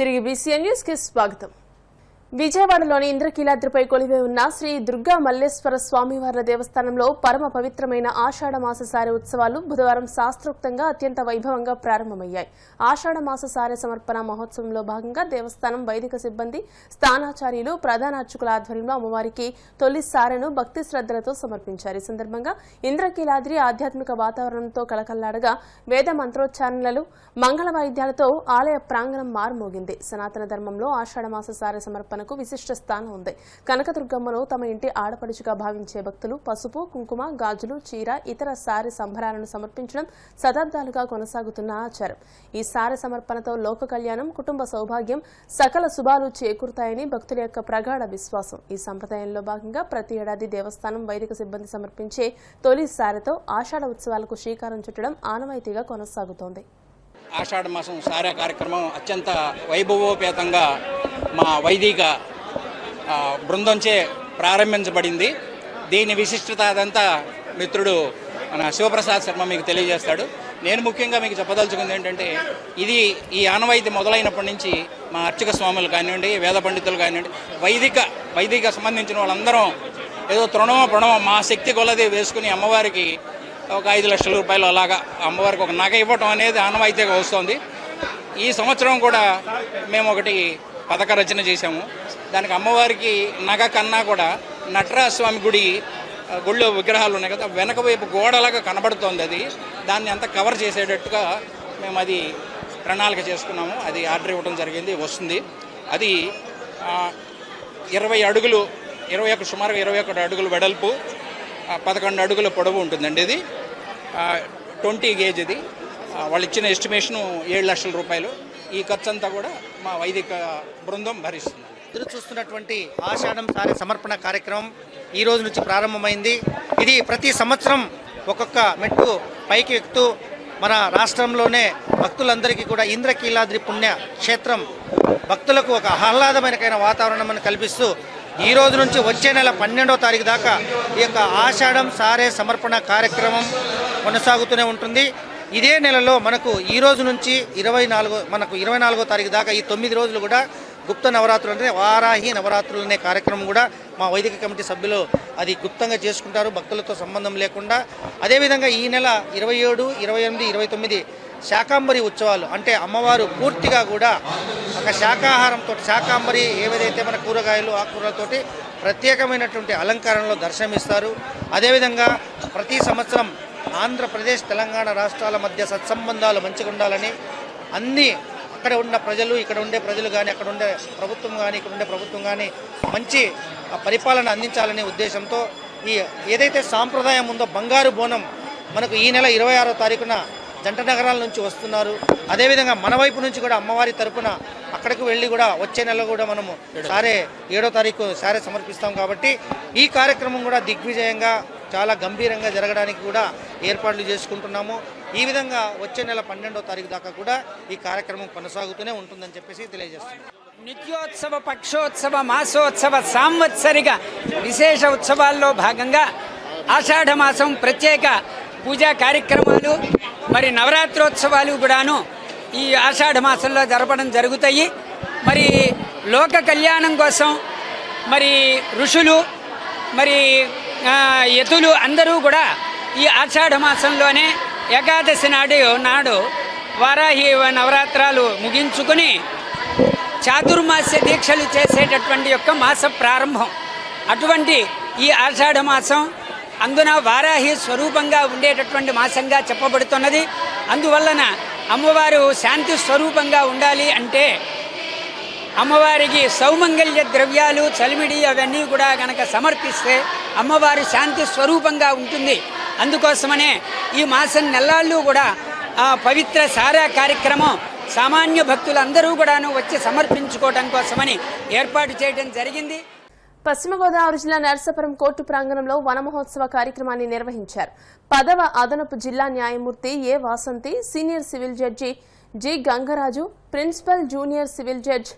తిరిగి BCN news కి స్వాగతం. విజయవాడలోని ఇంద్రకీలాద్రిపై కొలువై ఉన్న శ్రీ దుర్గా మల్లేశ్వర స్వామివార్ల దేవస్థానంలో పరమ పవిత్రమైన ఆషాఢ మాస సారె ఉత్సవాలు బుధవారం శాస్త్రోక్తంగా అత్యంత వైభవంగా ప్రారంభమయ్యాయి. ఆషాఢ మాస సారె సమర్పణ మహోత్సవంలో భాగంగా దేవస్థానం వైదిక సిబ్బంది, స్థానాచార్యులు, ప్రధాన అర్చకుల ఆధ్వర్యంలో అమ్మవారికి తొలి సారెను భక్తి శ్రద్ధలతో సమర్పించారు. ఈ సందర్భంగా ఇంద్రకీలాద్రి ఆధ్యాత్మిక వాతావరణంతో కళకళ్లాడగా వేద మంత్రోచ్చారణలు, మంగళ వాయిద్యాలతో ఆలయ ప్రాంగణం మారుమోగింది. సనాతన ధర్మంలో ఆషాఢ మాస సారె సమర్పణ విశిష్ట స్థానం ఉంది. కనకదుర్గమ్మను తమ ఇంటి ఆడపడుచుగా భావించే భక్తులు పసుపు, కుంకుమ, గాజులు, చీర, ఇతర సారె సంభారాలను సమర్పించడం శతాబ్దాలుగా కొనసాగుతున్న ఆచారం. ఈ సారె సమర్పణతో లోక కళ్యాణం, కుటుంబ సౌభాగ్యం, సకల శుభాలు చేకూరుతాయని భక్తుల యొక్క ప్రగాఢ విశ్వాసం. ఈ సంప్రదాయంలో భాగంగా ప్రతి ఏడాది దేవస్థానం వైదిక సిబ్బంది సమర్పించే తొలి సారెతో ఆషాఢ ఉత్సవాలకు శ్రీకారం చుట్టడం ఆనవాయితీగా కొనసాగుతోంది. ఆషాఢ మాసం సారె కార్యక్రమం అత్యంత వైభవోపేతంగా మా వైదిక బృందంచే ప్రారంభించబడింది. దీని విశిష్టత అదంతా మిత్రుడు మన శివప్రసాద్ శర్మ మీకు తెలియజేస్తాడు. నేను ముఖ్యంగా మీకు చెప్పదలుచుకుంది ఏంటంటే, ఇది ఈ ఆనవాయితీ మొదలైనప్పటి నుంచి మా అర్చక స్వాములు కానివ్వండి, వేద పండితులు కానివ్వండి, వైదిక సంబంధించిన వాళ్ళందరం ఏదో తృణమో మా శక్తి కొలది వేసుకుని అమ్మవారికి ఒక 5 లక్షల రూపాయలు అలాగా అమ్మవారికి ఒక నగ ఇవ్వటం అనేది ఆనవాయితీగా వస్తుంది. ఈ సంవత్సరం కూడా మేము ఒకటి పథక రచన చేశాము. దానికి అమ్మవారికి నగ కన్నా కూడా నటరాజ స్వామి గుడిలో విగ్రహాలు ఉన్నాయి కదా, వెనక వైపు గోడలాగా కనబడుతోంది. అది దాన్ని అంతా కవర్ చేసేటట్టుగా మేము అది ప్రణాళిక చేసుకున్నాము. అది ఆర్డర్ ఇవ్వడం జరిగింది, వస్తుంది. అది 20 అడుగులు, సుమారుగా 21 అడుగులు వెడల్పు, 11 అడుగుల పొడవు ఉంటుందండి. ఇది 20 గేజ్. ఇది వాళ్ళు ఇచ్చిన ఎస్టిమేషను 7 లక్షల రూపాయలు. ఈ ఖర్చు అంతా కూడా మా వైదిక బృందం భరిస్తుంది. ఎదురు చూస్తున్నటువంటి ఆషాఢం సారె సమర్పణ కార్యక్రమం ఈ రోజు నుంచి ప్రారంభమైంది. ఇది ప్రతి సంవత్సరం ఒక్కొక్క మెట్టు పైకి ఎక్కుతూ మన రాష్ట్రంలోనే భక్తులందరికీ కూడా ఇంద్రకీలాద్రి పుణ్య క్షేత్రం భక్తులకు ఒక ఆహ్లాదమైన వాతావరణం కల్పిస్తూ ఈ రోజు నుంచి వచ్చే నెల 12వ తారీఖు దాకా ఈ యొక్క ఆషాఢం సారె సమర్పణ కార్యక్రమం కొనసాగుతూనే ఉంటుంది. ఇదే నెలలో మనకు ఈ రోజు నుంచి 24వ తారీఖు దాకా ఈ 9 రోజులు కూడా గుప్త నవరాత్రులు అంటే వారాహి నవరాత్రులు అనే కార్యక్రమం కూడా మా వైదిక కమిటీ సభ్యులు అది గుప్తంగా చేసుకుంటారు, భక్తులతో సంబంధం లేకుండా. అదేవిధంగా ఈ నెల 27, 28, 29 శాకాంబరి ఉత్సవాలు, అంటే అమ్మవారు పూర్తిగా కూడా ఒక శాకాహారంతో, శాకాంబరి ఏవైతే మన కూరగాయలు, ఆకుకూరలతోటి ప్రత్యేకమైనటువంటి అలంకారంలో దర్శనమిస్తారు. అదేవిధంగా ప్రతి సంవత్సరం ఆంధ్రప్రదేశ్, తెలంగాణ రాష్ట్రాల మధ్య సత్సంబంధాలు మంచిగా ఉండాలని అన్ని అక్కడ ఉన్న ప్రజలు, ఇక్కడ ఉండే ప్రజలు కానీ, అక్కడ ఉండే ప్రభుత్వం కానీ, ఇక్కడ ఉండే ప్రభుత్వం కానీ మంచి పరిపాలన అందించాలనే ఉద్దేశంతో ఈ ఏదైతే సాంప్రదాయం ఉందో బంగారు బోనం మనకు ఈ నెల 26వ తారీఖున జంట నగరాల నుంచి వస్తున్నారు. అదేవిధంగా మన వైపు నుంచి కూడా అమ్మవారి తరపున అక్కడికి వెళ్ళి కూడా వచ్చే నెల కూడా మనము 7వ తారీఖు సారె సమర్పిస్తాం. కాబట్టి ఈ కార్యక్రమం కూడా దిగ్విజయంగా చాలా గంభీరంగా జరగడానికి కూడా ఏర్పాట్లు చేసుకుంటున్నాము. ఈ విధంగా వచ్చే నెల 12వ తారీఖు దాకా కూడా ఈ కార్యక్రమం కొనసాగుతూనే ఉంటుందని చెప్పేసి తెలియజేస్తున్నాం. నిత్యోత్సవ, పక్షోత్సవ, మాసోత్సవ, సాంవత్సరిక విశేష ఉత్సవాల్లో భాగంగా ఆషాఢ మాసం ప్రత్యేక పూజా కార్యక్రమాలు, మరి నవరాత్రోత్సవాలు కూడాను ఈ ఆషాఢ మాసంలో జరపడం జరుగుతాయి. మరి లోక కళ్యాణం కోసం మరి ఋషులు, మరి యతులు అందరూ కూడా ఈ ఆషాఢ మాసంలోనే ఏకాదశి నాడు వారాహి నవరాత్రాలు ముగించుకుని చాతుర్మాస్య దీక్షలు చేసేటటువంటి యొక్క మాస ప్రారంభం. అటువంటి ఈ ఆషాఢ మాసం అందున వారాహి స్వరూపంగా ఉండేటటువంటి మాసంగా చెప్పబడుతున్నది. అందువలన అమ్మవారు శాంతి స్వరూపంగా ఉండాలి అంటే అమ్మవారికి సౌమంగళ్య ద్రవ్యాలు, చలిమిడి అవన్నీ కూడా కనుక సమర్పిస్తే అమ్మవారు శాంతి స్వరూపంగా ఉంటుంది. అందుకోసమనే ఈ మాసం నెల్లాళ్ళు కూడా పవిత్ర సారా కార్యక్రమం సామాన్య భక్తులందరూ కూడాను వచ్చి సమర్పించుకోవడం కోసమని ఏర్పాటు చేయడం జరిగింది. పశ్చిమ గోదావరి జిల్లా నర్సాపురం కోర్టు ప్రాంగణంలో వన మహోత్సవ కార్యక్రమాన్ని నిర్వహించారు. 10వ అదనపు జిల్లా న్యాయమూర్తి A Vasanthi, senior civil judge G Gangaraju, principal junior civil judge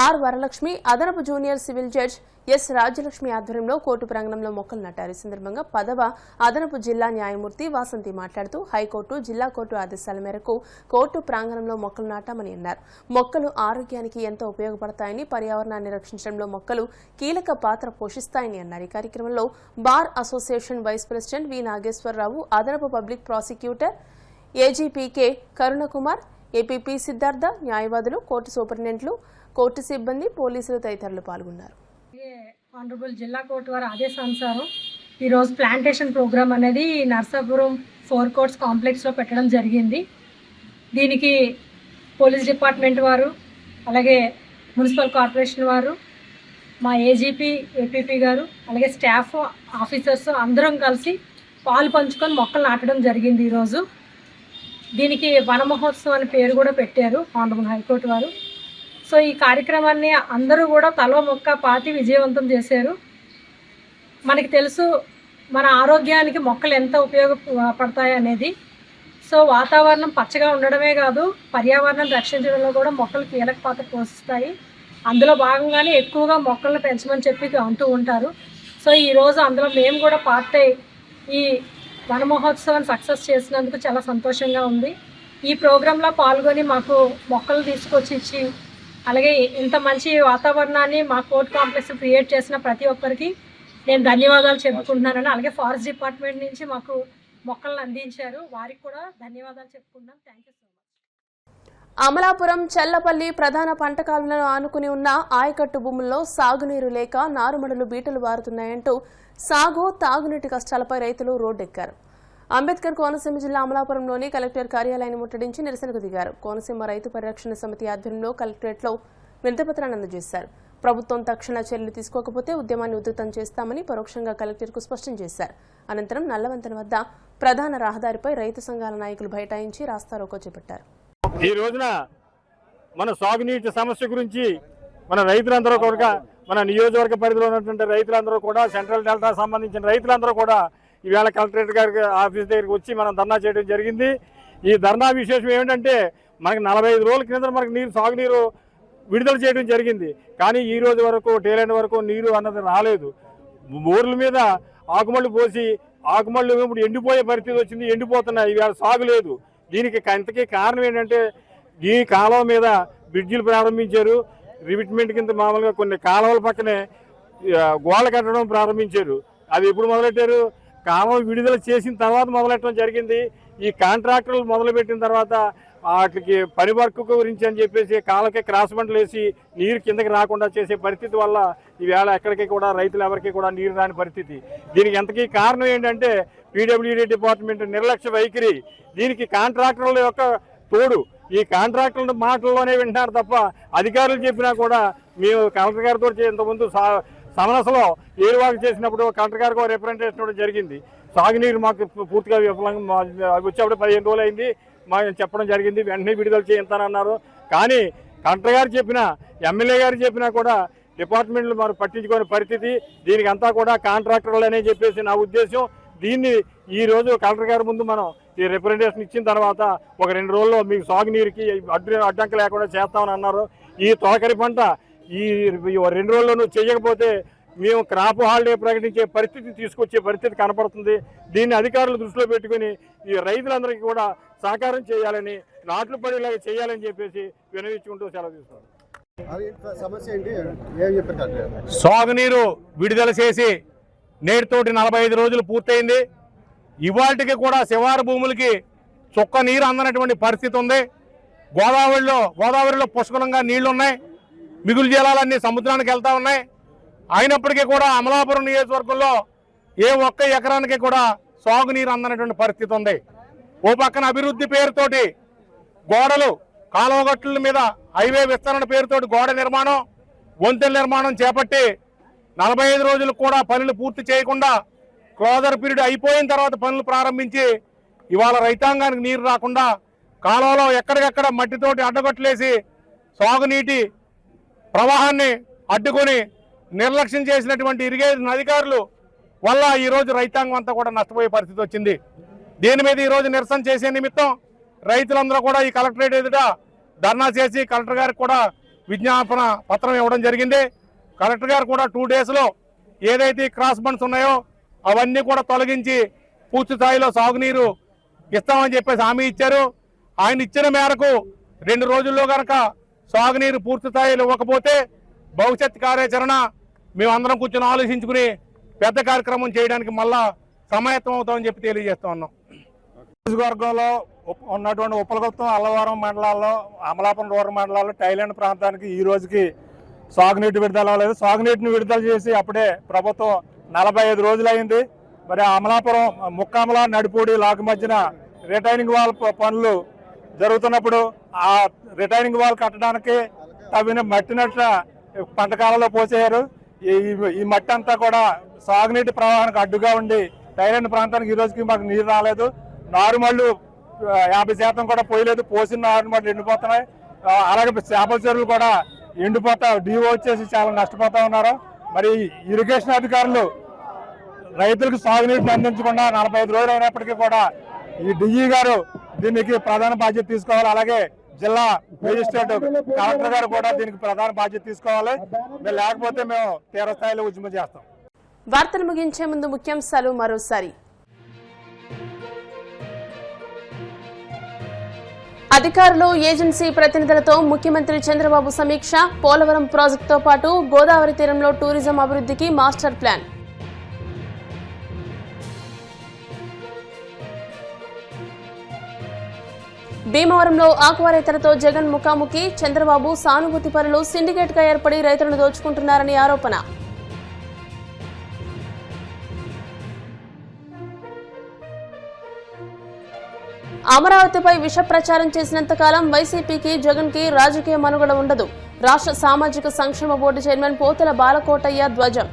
R Varalakshmi, అదనపు junior civil judge S Rajyalakshmi ఆధ్వర్యంలో కోర్టు ప్రాంగణంలో మొక్కలు నాటారు. ఈ సందర్భంగా 10వ అదనపు జిల్లా న్యాయమూర్తి వాసంతి మాట్లాడుతూ హైకోర్టు, జిల్లా కోర్టు ఆదేశాల మేరకు కోర్టు ప్రాంగణంలో మొక్కలు నాటామని అన్నారు. మొక్కలు ఆరోగ్యానికి ఎంతో ఉపయోగపడతాయని, పర్యావరణాన్ని రక్షించడంలో మొక్కలు కీలక పాత్ర పోషిస్తాయని అన్నారు. ఈ కార్యక్రమంలో bar association vice president V Nageswararao, అదనపు public prosecutor AGP K Karunakumar, APP Siddhartha, న్యాయవాదులు, కోర్టు సూపరింటెండెంట్లు, కోర్టు సిబ్బంది, పోలీసులు తదితరులు పాల్గొన్నారు. ఆనరబుల్ జిల్లా కోర్టు వారి ఆదేశానుసారం ఈరోజు ప్లాంటేషన్ ప్రోగ్రామ్ అనేది నర్సాపురం 4 కోర్ట్స్ కాంప్లెక్స్లో పెట్టడం జరిగింది. దీనికి పోలీస్ డిపార్ట్మెంట్ వారు, అలాగే మున్సిపల్ కార్పొరేషన్ వారు, మా ఏజీపీ, ఏపీపీ గారు, అలాగే స్టాఫ్ ఆఫీసర్స్ అందరం కలిసి పాలు పంచుకొని మొక్కలు నాటడం జరిగింది. ఈరోజు దీనికి వన మహోత్సవం అనే పేరు కూడా పెట్టారు ఆనరబుల్ హైకోర్టు వారు. సో ఈ కార్యక్రమాన్ని అందరూ కూడా తలో మొక్క పాతి విజయవంతం చేశారు. మనకి తెలుసు మన ఆరోగ్యానికి మొక్కలు ఎంత ఉపయోగపడతాయి అనేది. సో వాతావరణం పచ్చగా ఉండడమే కాదు, పర్యావరణం రక్షించడంలో కూడా మొక్కలు కీలక పాత్ర పోషిస్తాయి. అందులో భాగంగానే ఎక్కువగా మొక్కలను పెంచమని చెప్పి అంటూ ఉంటారు. సో ఈరోజు అందులో మేము కూడా పార్ట్ అయ్యి ఈ వన మహోత్సవాన్ని సక్సెస్ చేసినందుకు చాలా సంతోషంగా ఉంది. ఈ ప్రోగ్రాంలో పాల్గొని మాకు మొక్కలు తీసుకొచ్చి ఇచ్చి, అలాగే ఇంత మంచి వాతావరణాన్ని మా కోర్ట్ కాంప్లెక్స్ క్రియేట్ చేసిన ప్రతి ఒక్కరికి నేను ధన్యవాదాలు చెప్పుకుంటున్నానని, అలాగే ఫారెస్ట్ డిపార్ట్మెంట్ నుంచి మాకు మొక్కలను అందించారు, వారికి కూడా ధన్యవాదాలు చెప్పుకుంటున్నాం. Thank you so much. Amalapuram, Chellapalli ప్రధాన పంట కాలువలను ఆనుకుని ఉన్న ఆయకట్టు భూముల్లో సాగునీరు లేక నారుమడులు బీటలు వారుతున్నాయంటూ సాగు, తాగునీటి కష్టాలపై రైతులు రోడ్డెక్కారు. అంబేద్కర్ కోనసీమ జిల్లా అమలాపురంలోని కలెక్టర్ కార్యాలయాన్ని ముట్టడించి నిరసనకు దిగారు. కోనసీమ రైతు పరిరక్షణ సమితి ఆధ్వర్యంలో కలెక్టరేట్లో వినతిపత్రాన్ని అందజేశారు. ప్రభుత్వం తక్షణ చర్యలు తీసుకోకపోతే ఉద్యమాన్ని ఉధృతం చేస్తామని పరోక్షంగా కలెక్టర్కు స్పష్టం చేశారు. అనంతరం నల్లవంతెన వద్ద ప్రధాన రహదారిపై రైతు సంఘాల నాయకులు బైఠాయించి రాస్తారోకో చేపట్టారు. ఈ రోజున మన సాగునీటి సమస్య గురించి మన రైతులందరూ కూడా, మన నియోజకవర్గ పరిధిలో ఉన్నటువంటి రైతులందరూ కూడా, సెంట్రల్ డెల్టా సంబంధించిన రైతులందరూ కూడా ఈవేళ కలెక్టరేట్ గారి ఆఫీస్ దగ్గరికి వచ్చి మనం ధర్నా చేయడం జరిగింది. ఈ ధర్నా విశేషం ఏమిటంటే, మనకి 45 రోజుల క్రితం మనకి సాగునీరు విడుదల చేయడం జరిగింది. కానీ ఈ రోజు వరకు, టేలెండ్ వరకు నీరు అన్నది రాలేదు. బోర్ల మీద ఆకుమళ్ళు పోసి ఆకుమళ్ళు ఇప్పుడు ఎండిపోయే పరిస్థితి వచ్చింది, ఎండిపోతున్నాయి. ఈవేళ సాగు లేదు. దీనికి ఇంతకీ కారణం ఏంటంటే, ఈ కాలువ మీద బ్రిడ్జిలు ప్రారంభించారు. రివిట్మెంట్ కింద మామూలుగా కొన్ని కాలువల పక్కనే గోడలు కట్టడం ప్రారంభించారు. అది ఎప్పుడు మొదలెట్టారు? కాలువ విడుదల చేసిన తర్వాత మొదలెట్టడం జరిగింది. ఈ కాంట్రాక్టర్లు మొదలుపెట్టిన తర్వాత వాటికి పని వర్క్ గురించి అని చెప్పేసి కాలువకి క్రాస్ బండ్లు వేసి నీరు కిందకి రాకుండా చేసే పరిస్థితి వల్ల ఈవేళ ఎక్కడికి కూడా రైతులు ఎవరికి కూడా నీరు రాని పరిస్థితి. దీనికి ఎంతకీ కారణం ఏంటంటే పీడబ్ల్యూడీ డిపార్ట్మెంట్ నిర్లక్ష్య వైఖరి. దీనికి కాంట్రాక్టర్ల యొక్క తోడు. ఈ కాంట్రాక్టర్ల మాటల్లోనే వింటున్నారు తప్ప అధికారులు చెప్పినా కూడా, మేము కలెక్టర్ గారితో ఇంతకుముందు సమరసలో ఏరువాకు చేసినప్పుడు కలెక్టర్ గారికి రిప్రజెంటేషన్ ఇవ్వడం జరిగింది. సాగునీరు మాకు పూర్తిగా విఫలంగా వచ్చేప్పుడు 15 రోజులు అయింది మాకు చెప్పడం జరిగింది. వెంటనే విడుదల చేయించానన్నారు. కానీ కలెక్టర్ గారు చెప్పినా, ఎమ్మెల్యే గారు చెప్పినా కూడా డిపార్ట్మెంట్లు మరి పట్టించుకునే పరిస్థితి. దీనికి అంతా కూడా కాంట్రాక్టర్లనే చెప్పేసి నా ఉద్దేశం. దీన్ని ఈ రోజు కలెక్టర్ గారి ముందు మనం ఈ రిప్రజెంటేషన్ ఇచ్చిన తర్వాత ఒక 2 రోజుల్లో మీకు సాగునీరుకి అడ్డంకి లేకుండా చేస్తామని అన్నారు. ఈ తొలకరి పంట ఈ 2 రోజుల్లోనూ చేయకపోతే మేము క్రాప్ హాలిడే ప్రకటించే పరిస్థితి తీసుకొచ్చే పరిస్థితి కనపడుతుంది. దీన్ని అధికారులు దృష్టిలో పెట్టుకుని ఈ రైతులందరికీ కూడా సహకారం చేయాలని, నాట్లు పడేలాగా చేయాలని చెప్పేసి వినవించుకుంటూ సెలవు తీసుకున్నాం. సాగునీరు విడుదల చేసి నేటితోటి 45 రోజులు పూర్తయింది. ఇవాళకి కూడా శివారు భూములకి చుక్క నీరు అందనటువంటి పరిస్థితి ఉంది. గోదావరిలో పుష్కలంగా నీళ్లు ఉన్నాయి. మిగులు జలాలన్నీ సముద్రానికి వెళ్తా ఉన్నాయి. అయినప్పటికీ కూడా అమలాపురం నియోజకవర్గంలో ఏ ఒక్క ఎకరానికి కూడా సాగునీరు అందనటువంటి పరిస్థితి ఉంది. ఓ పక్కన అభివృద్ధి పేరుతోటి గోడలు, కాలువగట్ల మీద హైవే విస్తరణ పేరుతోటి గోడ నిర్మాణం, వంతెన నిర్మాణం చేపట్టి 45 రోజులు కూడా పనులు పూర్తి చేయకుండా క్లోజర్ పీరియడ్ అయిపోయిన తర్వాత పనులు ప్రారంభించి ఇవాళ రైతాంగానికి నీరు రాకుండా కాలువలో ఎక్కడికక్కడ మట్టితోటి అడ్డగొట్లేసి సాగునీటి ప్రవాహాన్ని అడ్డుకొని నిర్లక్ష్యం చేసినటువంటి ఇరిగేషన్ అధికారులు వల్ల ఈరోజు రైతాంగం అంతా కూడా నష్టపోయే పరిస్థితి వచ్చింది. దీని మీద ఈరోజు నిరసన చేసే నిమిత్తం రైతులందరూ కూడా ఈ కలెక్టరేట్ ఎదుట ధర్నా చేసి కలెక్టర్ గారికి కూడా విజ్ఞాపన పత్రం ఇవ్వడం జరిగింది. కలెక్టర్ గారు కూడా 2 డేస్లో ఏదైతే క్రాస్ బండ్స్ ఉన్నాయో అవన్నీ కూడా తొలగించి పూర్తి స్థాయిలో సాగునీరు ఇస్తామని చెప్పేసి హామీ ఇచ్చారు. ఆయన ఇచ్చిన మేరకు 2 రోజుల్లో కనుక సాగునీరు పూర్తి స్థాయిలో ఇవ్వకపోతే భవిష్యత్ కార్యాచరణ మేమందరం కూర్చొని ఆలోచించుకుని పెద్ద కార్యక్రమం చేయడానికి మళ్ళా సమాయత్తం అవుతామని చెప్పి తెలియజేస్తా ఉన్నాం. నియోజకవర్గంలో ఉన్నటువంటి ఉప్పలగుప్తం, అల్లవరం మండలాల్లో, అమలాపురం రూరల్ మండలాల్లో టైలాండ్ ప్రాంతానికి ఈ రోజుకి సాగునీటి విడుదల అవ్వలేదు. సాగునీటిని విడుదల చేసి అప్పుడే ప్రభుత్వం 45 రోజులు అయింది. మరి అమలాపురం, ముక్కామల, నడిపూడి లాక్ మధ్యన రిటైనింగ్ వాల్ పనులు జరుగుతున్నప్పుడు ఆ రిటైనింగ్ వాల్ కట్టడానికి తవ్విన మట్టినట్ల పంట కాలంలో పోసేయారు. ఈ మట్టి అంతా కూడా సాగునీటి ప్రవాహానికి అడ్డుగా ఉండి టైలాండ్ ప్రాంతానికి ఈ రోజుకి మాకు నీరు రాలేదు. నారుమళ్ళు 50% కూడా పోయలేదు. పోసిన నారుమళ్ళు ఎండిపోతున్నాయి. అలాగే చేపల చెరువులు కూడా ఎండిపోతా డివో వచ్చేసి చాలా నష్టపోతా ఉన్నారు. మరి ఇరిగేషన్ అధికారులు రైతులకు సాగునీటిని అందించకుండా 45 రోజులు అయినప్పటికీ కూడా ఈ డిఈ గారు దీనికి ప్రధాన బాధ్యత తీసుకోవాలి. అలాగే జిల్లా మేజిస్ట్రేట్ కలెక్టర్ గారు కూడా దీనికి ప్రధాన బాధ్యత తీసుకోవాలి. లేకపోతే మేము తీవ్రస్థాయిలో ఉద్యమం చేస్తాం. వార్తలు ముగించే ముందు ముఖ్యాంశాలు మరోసారి. అధికారులు, ఏజెన్సీ ప్రతినిధులతో ముఖ్యమంత్రి చంద్రబాబు సమీక్ష. పోలవరం ప్రాజెక్టుతో పాటు గోదావరి తీరంలో టూరిజం అభివృద్ధికి మాస్టర్ ప్లాన్. భీమవరంలో ఆక్వా రైతులతో జగన్ ముఖాముఖి. చంద్రబాబు సానుభూతి పరులు సిండికేట్ గా ఏర్పడి రైతులను దోచుకుంటున్నారని ఆరోపణ. అమరావతిపై విష ప్రచారం చేసినంతకాలం వైసీపీకి, జగన్ కి రాజకీయ మనుగడ ఉండదు. రాష్ట్ర సామాజిక సంక్షేమ బోర్డు చైర్మన్ పోతల బాలకోటయ్య ధ్వజం.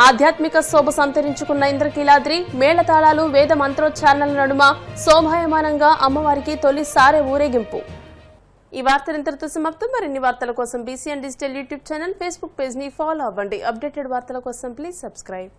ఆధ్యాత్మిక శోభ సంతరించుకున్న ఇంద్రకీలాద్రి. మేళతాళాలు, వేద మంత్రోచ్చారణల నడుమ శోభాయమానంగా అమ్మవారికి తొలిసారి ఊరేగింపు. ఈ వార్తలు ఇంతటితో సమాప్తం. మరిన్ని వార్తల కోసం BCN digital YouTube channel, Facebook page ని ఫాలో అవ్వండి. అప్డేటెడ్ వార్తల కోసం ప్లీజ్ సబ్స్క్రైబ్.